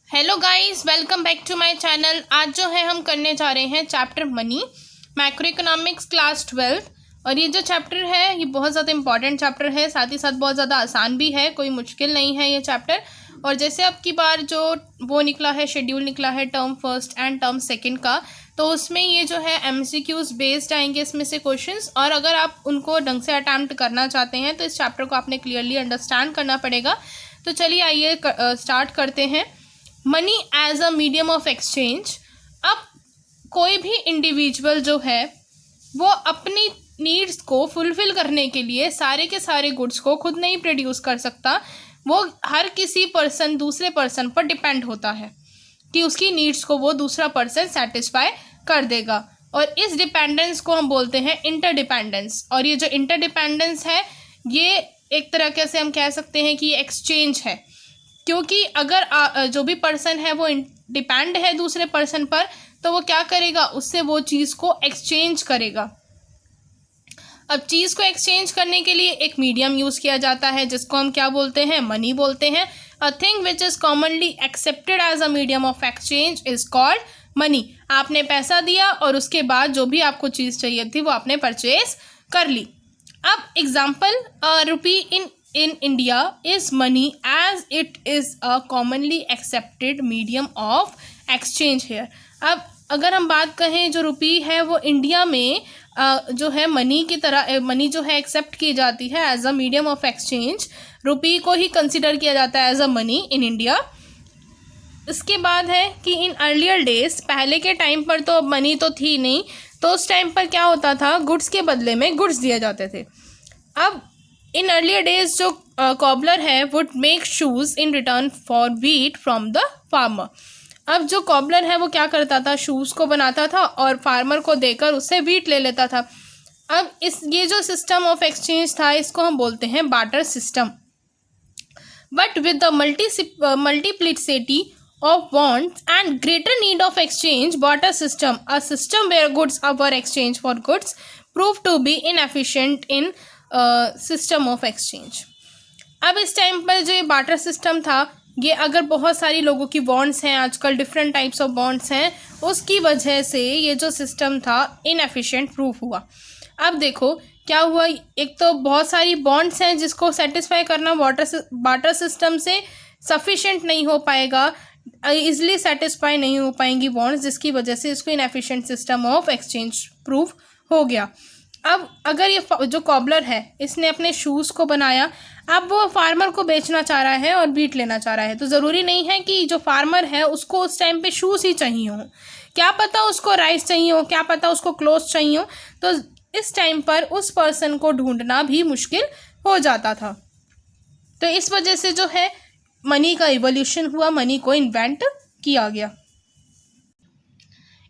Hello guys, welcome back to my channel. आज जो है हम करने जा रहे हैं chapter money, macroeconomics class 12। और ये जो चैप्टर है ये बहुत ज़्यादा इंपॉर्टेंट चैप्टर है, साथ ही साथ बहुत ज़्यादा आसान भी है, कोई मुश्किल नहीं है ये चैप्टर। और जैसे अब की बार जो वो निकला है, शेड्यूल निकला है term first and term second का, तो उसमें ये जो है MCQs बेस्ड आएंगे इसमें से क्वेश्चंस। और अगर आप उनको ढंग से अटैम्प्ट करना चाहते हैं तो इस चैप्टर को आपने क्लियरली अंडरस्टैंड करना पड़ेगा। तो चलिए आइए स्टार्ट करते हैं। Money as a medium of exchange. अब कोई भी इंडिविजुअल जो है वो अपनी नीड्स को फुलफिल करने के लिए सारे के सारे गुड्स को खुद नहीं प्रोड्यूस कर सकता। वो हर किसी पर्सन दूसरे पर्सन पर डिपेंड होता है कि उसकी नीड्स को वो दूसरा पर्सन सेटिस्फाई कर देगा। और इस डिपेंडेंस को हम बोलते हैं इंटरडिपेंडेंस। और ये जो इंटरडिपेंडेंस है ये एक तरह से हम कह सकते हैं कि ये एक्सचेंज है, क्योंकि अगर जो भी पर्सन है वो डिपेंड है दूसरे पर्सन पर, तो वो क्या करेगा, उससे वो चीज़ को एक्सचेंज करेगा। अब चीज़ को एक्सचेंज करने के लिए एक मीडियम यूज़ किया जाता है जिसको हम क्या बोलते हैं, मनी बोलते हैं। A thing which is commonly accepted as a medium of exchange is called money. आपने पैसा दिया और उसके बाद जो भी आपको चीज़ चाहिए थी वो आपने परचेज कर ली। अब example, rupee in India is money as it is a commonly accepted medium of exchange here। अब अगर हम बात कहें जो रुपी है वो इंडिया में जो है मनी की तरह मनी जो है एक्सेप्ट की जाती है as a medium of exchange. Rupee को ही कंसिडर किया जाता है as a money in India. इसके बाद है कि इन अर्लियर डेज, पहले के टाइम पर तो मनी तो थी नहीं, तो उस टाइम पर क्या होता था, गुड्स के बदले में गुड्स दिए जाते थे। अब इन अर्लियर डेज जो कॉबलर है would make shoes in return for wheat from the farmer. अब जो कॉबलर है वो क्या करता था, शूज़ को बनाता था और फार्मर को देकर उससे वीट ले लेता था। अब ये जो सिस्टम ऑफ एक्सचेंज था इसको हम बोलते हैं barter system. But with the multiplicity of wants and greater need of exchange, barter system, a system where goods were exchanged for goods, proved to be inefficient in system of exchange. अब इस time पर जो ये barter system था, ये अगर बहुत सारी लोगों की बॉन्ड्स हैं, आजकल डिफरेंट टाइप्स ऑफ बॉन्ड्स हैं, उसकी वजह से ये जो सिस्टम था इनएफिशिएंट प्रूफ हुआ। अब देखो क्या हुआ, एक तो बहुत सारी बॉन्ड्स हैं जिसको सेटिस्फाई करना बार्टर सिस्टम से सफिशिएंट नहीं हो पाएगा, ईजिली सेटिस्फाई नहीं हो पाएंगी बॉन्ड्स, जिसकी वजह से इसको inefficient system of exchange proof हो गया। अब अगर ये जो कॉबलर है इसने अपने शूज़ को बनाया, अब वो फार्मर को बेचना चाह रहा है और बीट लेना चाह रहा है, तो ज़रूरी नहीं है कि जो फार्मर है उसको उस टाइम पे शूज़ ही चाहिए हो, क्या पता उसको राइस चाहिए हो, क्या पता उसको क्लोथ्स चाहिए हो। तो इस टाइम पर उस पर्सन को ढूंढना भी मुश्किल हो जाता था। तो इस वजह से जो है मनी का इवोल्यूशन हुआ, मनी को इन्वेंट किया गया।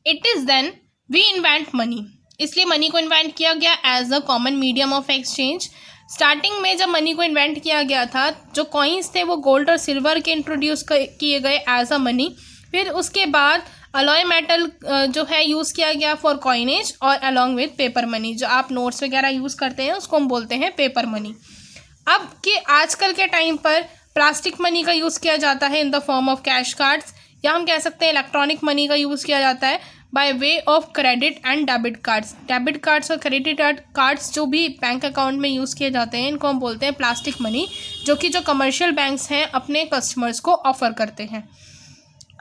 It is then we invent money, इसलिए मनी को इन्वेंट किया गया as a common medium of exchange. Starting में जब मनी को इन्वेंट किया गया था, जो कॉइन्स थे वो गोल्ड और सिल्वर के इंट्रोड्यूस किए गए एज अ मनी। फिर उसके बाद अलॉय मेटल जो है यूज़ किया गया फॉर कॉइनेज, और अलॉन्ग विद पेपर मनी, जो आप नोट्स वगैरह यूज़ करते हैं उसको हम बोलते हैं पेपर मनी। अब के आजकल के टाइम पर प्लास्टिक मनी का यूज़ किया जाता है in the form of cash cards, या हम कह सकते हैं इलेक्ट्रॉनिक मनी का यूज़ किया जाता है by way of credit and debit cards. Debit cards और क्रेडिट कार्ड्स जो भी बैंक अकाउंट में यूज़ किए जाते हैं इनको हम बोलते हैं प्लास्टिक मनी, जो कि जो कमर्शियल बैंक्स हैं अपने कस्टमर्स को ऑफर करते हैं।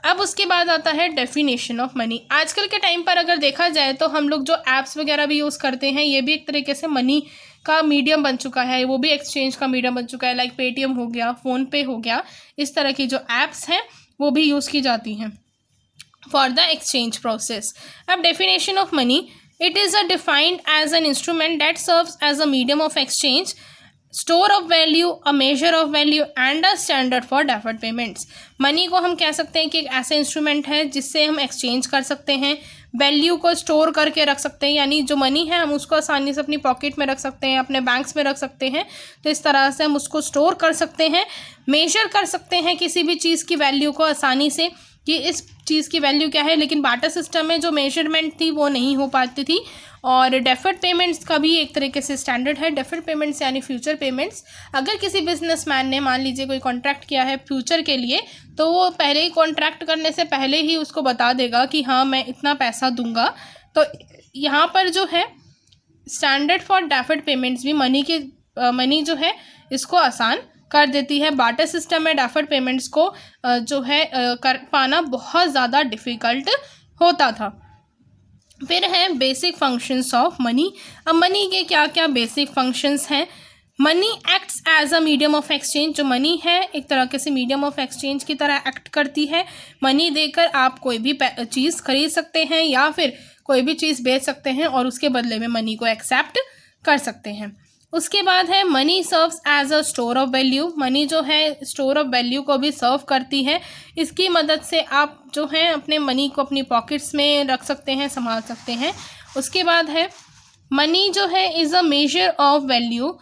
अब उसके बाद आता है डेफिनेशन ऑफ मनी। आजकल के टाइम पर अगर देखा जाए तो हम लोग जो ऐप्स वगैरह भी यूज़ करते हैं ये भी एक तरीके से मनी का मीडियम बन चुका है, वो भी एक्सचेंज का मीडियम बन चुका है। लाइक पेटीएम हो गया, फ़ोनपे हो गया, इस तरह की जो ऐप्स हैं वो भी यूज़ की जाती हैं फॉर द एक्सचेंज प्रोसेस। अब definition of money, it is defined as an instrument that serves as a medium of exchange, store of value, a measure of value and a standard for deferred payments. Money को हम कह सकते हैं कि एक ऐसा instrument है जिससे हम एक्सचेंज कर सकते हैं, वैल्यू को स्टोर करके रख सकते हैं, यानी जो मनी है हम उसको आसानी से अपनी पॉकेट में रख सकते हैं, अपने बैंक्स में रख सकते हैं, तो इस तरह से हम उसको स्टोर कर सकते हैं। मेजर कर सकते हैं किसी भी चीज़ की वैल्यू को आसानी से, कि इस चीज़ की वैल्यू क्या है, लेकिन बार्टर सिस्टम में जो मेजरमेंट थी वो नहीं हो पाती थी। और डेफर्ड पेमेंट्स का भी एक तरीके से स्टैंडर्ड है। डेफर्ड पेमेंट्स यानी फ्यूचर पेमेंट्स। अगर किसी बिजनेसमैन ने मान लीजिए कोई कॉन्ट्रैक्ट किया है फ्यूचर के लिए, तो वो पहले ही कॉन्ट्रैक्ट करने से पहले ही उसको बता देगा कि हाँ मैं इतना पैसा दूंगा। तो यहाँ पर जो है स्टैंडर्ड फॉर डेफर्ड पेमेंट्स भी मनी जो है इसको आसान कर देती है। बार्टर सिस्टम में डेफर्ड पेमेंट्स को जो है कर पाना बहुत ज़्यादा डिफ़िकल्ट होता था। फिर है बेसिक फंक्शंस ऑफ मनी। अब मनी के क्या क्या बेसिक फंक्शंस हैं। Money acts as a medium of exchange. जो मनी है एक तरह के से मीडियम ऑफ एक्सचेंज की तरह एक्ट करती है। मनी देकर आप कोई भी चीज़ खरीद सकते हैं या फिर कोई भी चीज़ बेच सकते हैं और उसके बदले में मनी को एक्सेप्ट कर सकते हैं। उसके बाद है money serves as a store of value. Money जो है स्टोर ऑफ वैल्यू को भी सर्व करती है। इसकी मदद से आप जो है अपने मनी को अपनी पॉकेट्स में रख सकते हैं, संभाल सकते हैं। उसके बाद है मनी जो है is a measure of value.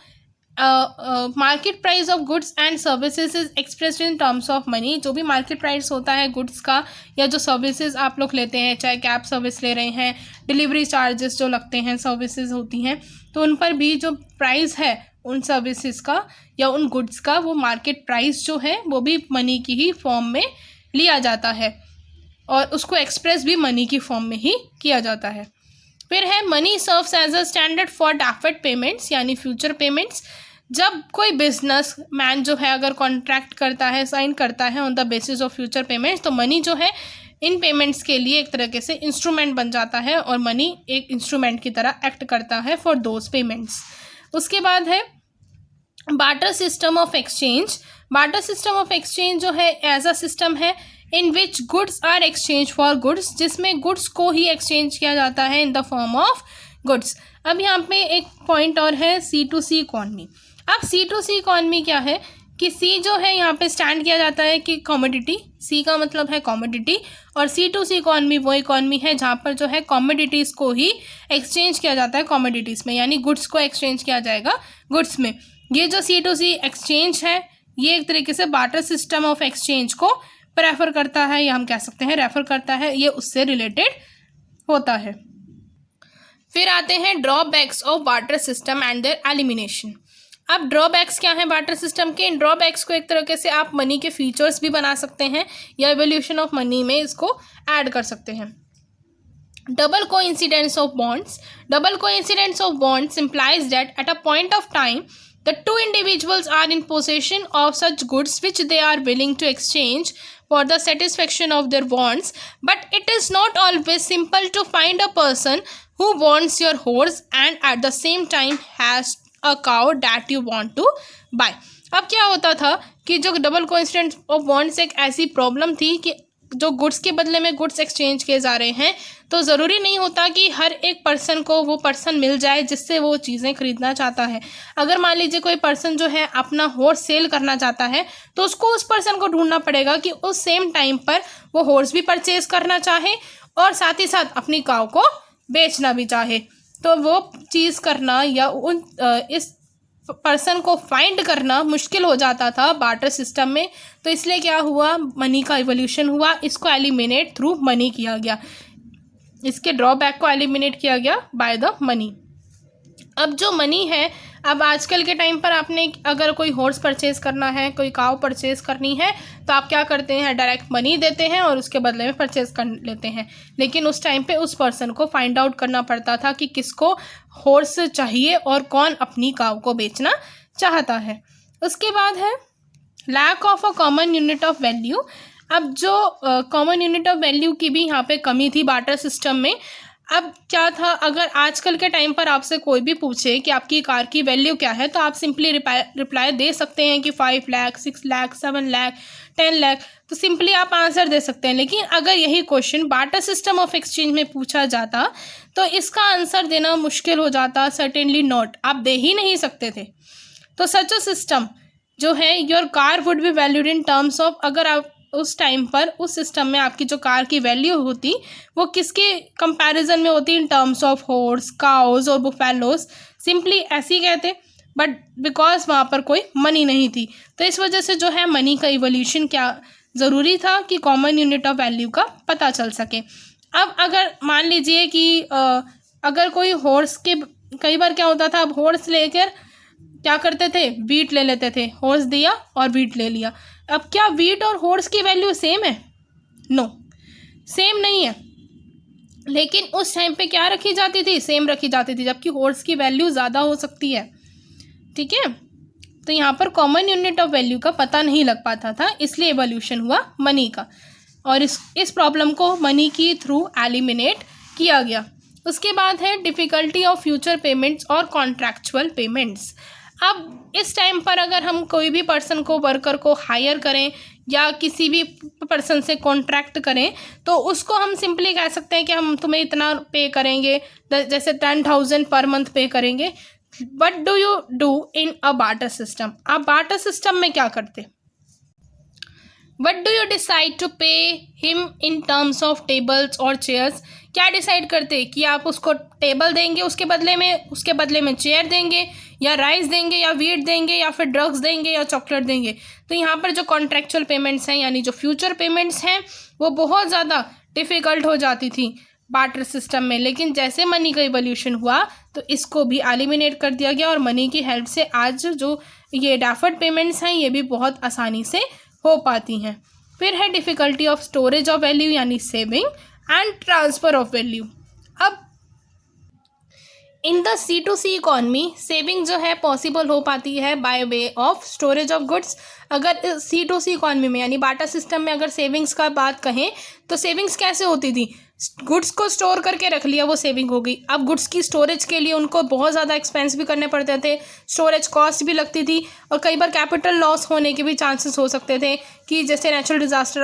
Market price of goods and services is expressed in terms of money. जो भी मार्केट प्राइस होता है गुड्स का या जो सर्विसेज आप लोग लेते हैं, चाहे कैब सर्विस ले रहे हैं, डिलीवरी चार्जेस जो लगते हैं, सर्विसेज होती हैं, तो उन पर भी जो प्राइस है उन सर्विसेज का या उन गुड्स का, वो मार्केट प्राइस जो है वो भी मनी की ही फॉर्म में लिया जाता है और उसको एक्सप्रेस भी मनी की फॉर्म में ही किया जाता है। फिर है money serves as a standard for deferred payments यानी फ्यूचर पेमेंट्स। जब कोई बिजनेस मैन जो है अगर कॉन्ट्रैक्ट करता है, साइन करता है on the basis of future payments, तो मनी जो है इन पेमेंट्स के लिए एक तरीके से इंस्ट्रूमेंट बन जाता है और मनी एक इंस्ट्रूमेंट की तरह एक्ट करता है फॉर दोज पेमेंट्स। उसके बाद है barter system of exchange. Barter system of exchange जो है एज अ सिस्टम है in which goods are exchange for goods, जिसमें गुड्स को ही एक्सचेंज किया जाता है in the form of goods. अब यहाँ पे एक पॉइंट और है C2C इकॉनमी। अब C2C इकॉनमी क्या है कि C जो है यहाँ पे स्टैंड किया जाता है कि कमोडिटी, C का मतलब है कमोडिटी, और C2C इकॉनमी वो इकॉनमी है जहाँ पर जो है कमोडिटीज़ को ही एक्सचेंज किया जाता है कमोडिटीज़ में, यानी गुड्स को एक्सचेंज किया जाएगा गुड्स में। ये जो C2C एक्सचेंज है ये एक तरीके से बार्टर सिस्टम ऑफ एक्सचेंज को प्रेफर करता है या हम कह सकते हैं रेफर करता है, ये उससे रिलेटेड होता है। फिर आते हैं drawbacks of barter system and there elimination. अब ड्रॉबैक्स क्या हैं बार्टर सिस्टम के। इन ड्रॉबैक्स को एक तरीके से आप मनी के फीचर्स भी बना सकते हैं या एवोल्यूशन ऑफ मनी में इसको ऐड कर सकते हैं। Double coincidence of bonds. Double coincidence of bonds implies that at a point of time the two individuals are in possession of such goods which they are willing to exchange for the satisfaction of their wants, but it is not always simple to find a person who wants your horse and at the same time has a cow that you want to buy। अब क्या होता था कि जो double coincidence of bonds एक ऐसी problem थी कि जो गुड्स के बदले में गुड्स एक्सचेंज किए जा रहे हैं, तो ज़रूरी नहीं होता कि हर एक पर्सन को वो पर्सन मिल जाए जिससे वो चीज़ें खरीदना चाहता है। अगर मान लीजिए कोई पर्सन जो है अपना हॉर्स सेल करना चाहता है, तो उसको उस पर्सन को ढूंढना पड़ेगा कि उस सेम टाइम पर वो हॉर्स भी परचेज करना चाहे और साथ ही साथ अपनी काऊ को बेचना भी चाहे। तो वो चीज़ करना या इस पर्सन को फाइंड करना मुश्किल हो जाता था बार्टर सिस्टम में। तो इसलिए क्या हुआ, मनी का इवोल्यूशन हुआ, इसको एलिमिनेट थ्रू मनी किया गया, इसके ड्रॉबैक को एलिमिनेट किया गया बाय द मनी। अब जो मनी है, अब आजकल के टाइम पर आपने अगर कोई हॉर्स परचेज़ करना है, कोई काव परचेज़ करनी है, तो आप क्या करते हैं, डायरेक्ट मनी देते हैं और उसके बदले में परचेज़ कर लेते हैं। लेकिन उस टाइम पे उस पर्सन को फाइंड आउट करना पड़ता था कि किसको हॉर्स चाहिए और कौन अपनी काव को बेचना चाहता है। उसके बाद है lack of a common unit of value. अब जो कॉमन यूनिट ऑफ वैल्यू की भी यहाँ पे कमी थी बार्टर सिस्टम में। अब क्या था, अगर आजकल के टाइम पर आपसे कोई भी पूछे कि आपकी कार की वैल्यू क्या है, तो आप सिंपली रिप्लाई दे सकते हैं कि 5 लाख, 6 लाख, 7 लाख, 10 लाख, तो सिंपली आप आंसर दे सकते हैं। लेकिन अगर यही question barter system of exchange में पूछा जाता तो इसका आंसर देना मुश्किल हो जाता, सर्टेनली नॉट, आप दे ही नहीं सकते थे। तो सच अ सिस्टम जो है, your car would be valued in terms of, अगर आप उस टाइम पर उस सिस्टम में आपकी जो कार की वैल्यू होती वो किसके कंपैरिजन में होती, in terms of horse, cows और बुफेलोस, सिंपली ऐसे ही कहते, बट बिकॉज वहाँ पर कोई मनी नहीं थी। तो इस वजह से जो है मनी का इवोल्यूशन क्या ज़रूरी था कि कॉमन यूनिट ऑफ वैल्यू का पता चल सके। अब अगर मान लीजिए कि अगर कोई हॉर्स के, कई बार क्या होता था, अब हॉर्स लेकर क्या करते थे, वीट ले लेते थे, हॉर्स दिया और वीट ले लिया। अब क्या वीट और हॉर्स की वैल्यू सेम है? नो, सेम नहीं है। लेकिन उस टाइम पे क्या रखी जाती थी, सेम रखी जाती थी, जबकि हॉर्स की वैल्यू ज़्यादा हो सकती है। ठीक है, तो यहाँ पर कॉमन यूनिट ऑफ वैल्यू का पता नहीं लग पाता था, इसलिए एवोल्यूशन हुआ मनी का, और इस प्रॉब्लम को मनी की थ्रू एलिमिनेट किया गया। उसके बाद है डिफ़िकल्टी ऑफ फ्यूचर पेमेंट्स और कॉन्ट्रैक्चुअल पेमेंट्स। अब इस टाइम पर अगर हम कोई भी पर्सन को, वर्कर को हायर करें या किसी भी पर्सन से कॉन्ट्रैक्ट करें, तो उसको हम सिंपली कह सकते हैं कि हम तुम्हें इतना पे करेंगे, जैसे 10,000 पर मंथ पे करेंगे। What do you do in a barter system? आप बार्टर सिस्टम में क्या करते? What do you decide to pay him in terms of tables और चेयर्स? क्या डिसाइड करते कि आप उसको टेबल देंगे, उसके बदले में चेयर देंगे, या राइस देंगे, या वीट देंगे, या फिर ड्रग्स देंगे, या चॉकलेट देंगे? तो यहाँ पर जो कॉन्ट्रैक्चुअल पेमेंट्स हैं, यानी जो फ्यूचर पेमेंट्स हैं, वो बहुत ज़्यादा डिफ़िकल्ट हो जाती थी बार्टर सिस्टम में। लेकिन जैसे मनी का इवोल्यूशन हुआ तो इसको भी एलिमिनेट कर दिया गया, और मनी की हेल्प से आज जो ये डैफर्ड पेमेंट्स हैं ये भी बहुत आसानी से हो पाती हैं। फिर है difficulty of storage of value, यानी saving and transfer of value. अब in the C2C economy saving जो है पॉसिबल हो पाती है by way of storage of goods. अगर C2C इकॉनमी में, यानी बाटा सिस्टम में, अगर सेविंग्स का बात कहें तो सेविंग्स कैसे होती थी? गुड्स को स्टोर करके रख लिया, वो सेविंग हो गई। अब गुड्स की स्टोरेज के लिए उनको बहुत ज़्यादा एक्सपेंस भी करने पड़ते थे, स्टोरेज कॉस्ट भी लगती थी, और कई बार कैपिटल लॉस होने के भी चांसेस हो सकते थे, कि जैसे नेचुरल डिज़ास्टर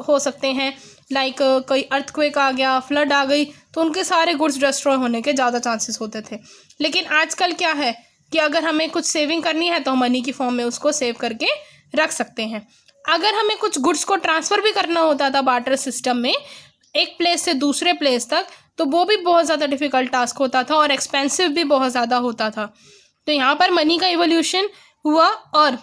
हो सकते हैं, लाइक कोई अर्थक्वेक आ गया, फ्लड आ गई, तो उनके सारे गुड्स डिस्ट्रॉय होने के ज़्यादा चांसेस होते थे। लेकिन आजकल क्या है कि अगर हमें कुछ सेविंग करनी है तो हम मनी की फॉर्म में उसको सेव करके रख सकते हैं। अगर हमें कुछ गुड्स को ट्रांसफ़र भी करना होता था बार्टर सिस्टम में, एक प्लेस से दूसरे प्लेस तक, तो वो भी बहुत ज़्यादा डिफ़िकल्ट टास्क होता था और एक्सपेंसिव भी बहुत ज़्यादा होता था। तो यहाँ पर मनी का इवोल्यूशन हुआ, और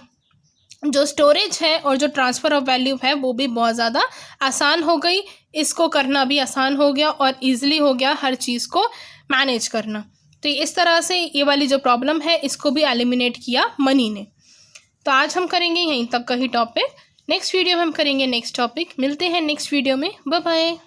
जो स्टोरेज है और जो ट्रांसफ़र ऑफ वैल्यू है वो भी बहुत ज़्यादा आसान हो गई। इसको करना भी आसान हो गया और ईज़िली हो गया हर चीज़ को मैनेज करना। तो इस तरह से ये वाली जो प्रॉब्लम है इसको भी एलिमिनेट किया मनी ने। तो आज हम करेंगे यहीं तक का ही टॉपिक। नेक्स्ट वीडियो में हम करेंगे नेक्स्ट टॉपिक। मिलते हैं नेक्स्ट वीडियो में। Bye bye.